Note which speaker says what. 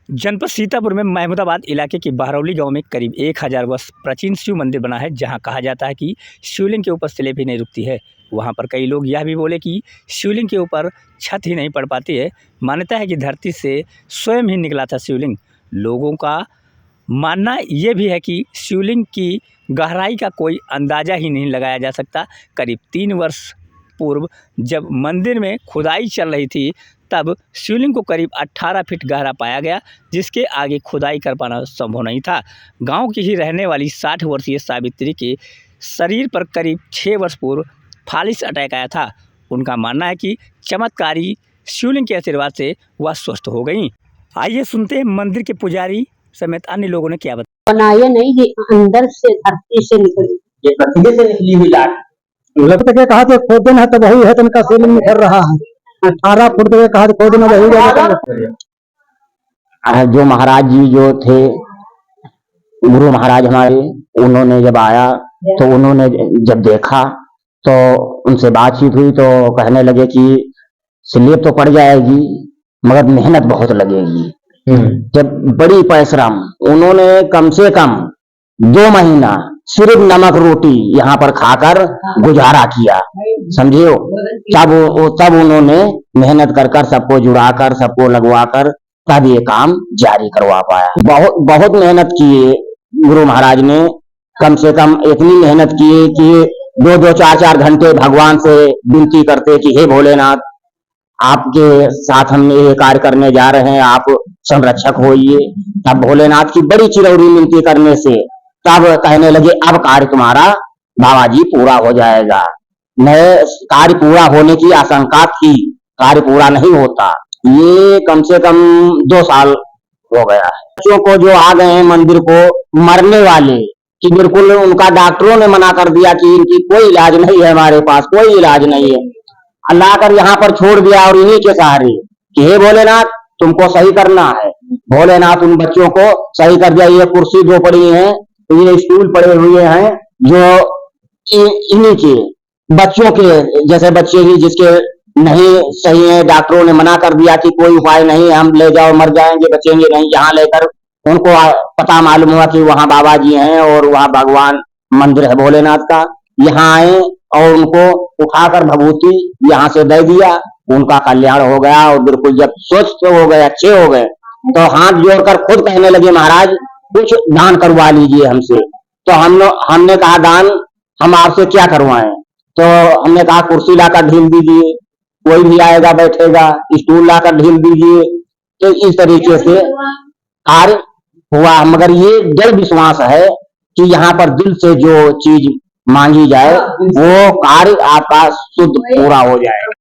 Speaker 1: जनपद सीतापुर में महमूदाबाद इलाके के बहरौली गांव में करीब 1000 वर्ष प्राचीन शिव मंदिर बना है, जहां कहा जाता है कि शिवलिंग के ऊपर स्लेब ही नहीं रुकती है। वहां पर कई लोग यह भी बोले कि शिवलिंग के ऊपर छत ही नहीं पड़ पाती है। मान्यता है कि धरती से स्वयं ही निकला था शिवलिंग। लोगों का मानना ये भी है कि शिवलिंग की गहराई का कोई अंदाज़ा ही नहीं लगाया जा सकता। करीब 3 वर्ष पूर्व जब मंदिर में खुदाई चल रही थी, तब शिवलिंग को करीब 18 फीट गहरा पाया गया, जिसके आगे खुदाई कर पाना संभव नहीं था। गांव की ही रहने वाली 60 वर्षीय सावित्री के शरीर पर करीब 6 वर्ष पूर्व फालिस अटैक आया था। उनका मानना है कि चमत्कारी शिवलिंग के आशीर्वाद से वह स्वस्थ हो गईं। आइए सुनते हैं मंदिर के पुजारी समेत अन्य लोगों ने क्या बताया।
Speaker 2: बनाया नहीं, ये अंदर से धरती से निकली,
Speaker 3: ये पृथ्वी से निकली हुई लाट
Speaker 4: लगता के कहा थे खोदन है तो वही है, तनका शिवलिंग निकल रहा है। 18 फुट के कहा खोदन है वही
Speaker 3: जो महाराज जी जो थे, गुरु महाराज हमारे, उन्होंने जब आया तो उन्होंने जब देखा तो उनसे बातचीत हुई तो कहने लगे कि स्लेब तो पड़ जाएगी मगर मेहनत बहुत लगेगी। जब बड़ी परिश्रम, उन्होंने कम से कम 2 महीना सिर्फ नमक रोटी यहाँ पर खाकर गुजारा किया, समझियो। तब उन्होंने मेहनत कर सबको जुड़ाकर, सबको लगवाकर तब ये काम जारी करवा पाया। बहुत मेहनत किए गुरु महाराज ने, कम से कम इतनी मेहनत किए कि 2-2, 4-4 घंटे भगवान से विनती करते कि हे भोलेनाथ, आपके साथ हम ये कार्य करने जा रहे हैं, आप संरक्षक होइए। तब भोलेनाथ की बड़ी चिरौरी विनती करने से तब कहने लगे अब कार्य तुम्हारा बाबा जी पूरा हो जाएगा। नए कार्य पूरा होने की आशंका थी, कार्य पूरा नहीं होता। ये कम से कम 2 साल हो गया है। बच्चों को जो आ गए हैं मंदिर को मरने वाले, कि बिल्कुल उनका डॉक्टरों ने मना कर दिया कि इनकी कोई इलाज नहीं है, हमारे पास कोई इलाज नहीं है। अल्लाह कर यहाँ पर छोड़ दिया और इन्हीं के सहारे कि हे भोलेनाथ तुमको सही करना है। भोलेनाथ उन बच्चों को सही कर दिया। ये कुर्सी 2 पड़ी है, ये स्टूल पड़े हुए हैं जो इन्हीं के बच्चों के, जैसे बच्चे ही जिसके नहीं सही है, डॉक्टरों ने मना कर दिया कि कोई उपाय नहीं, हम ले जाओ मर जाएंगे बचेंगे नहीं। यहाँ लेकर उनको पता मालूम हुआ कि वहाँ बाबा जी हैं और वहाँ भगवान मंदिर है भोलेनाथ का। यहाँ आए और उनको उठाकर भभूति यहाँ से दे दिया, उनका कल्याण हो गया और बिल्कुल जब स्वस्थ हो गए, अच्छे हो गए, तो हाथ जोड़कर खुद कहने लगे महाराज कुछ दान करवा लीजिए हमसे। तो हमने कहा दान हम आपसे क्या करवाएं? तो हमने कहा कुर्सी लाकर ढील दीजिए, कोई भी आएगा बैठेगा, स्टूल लाकर ढील दीजिए। तो इस तरीके से कार्य हुआ। मगर ये दृढ़ विश्वास है कि यहाँ पर दिल से जो चीज मांगी जाए वो कार्य आपका शुद्ध पूरा हो जाए।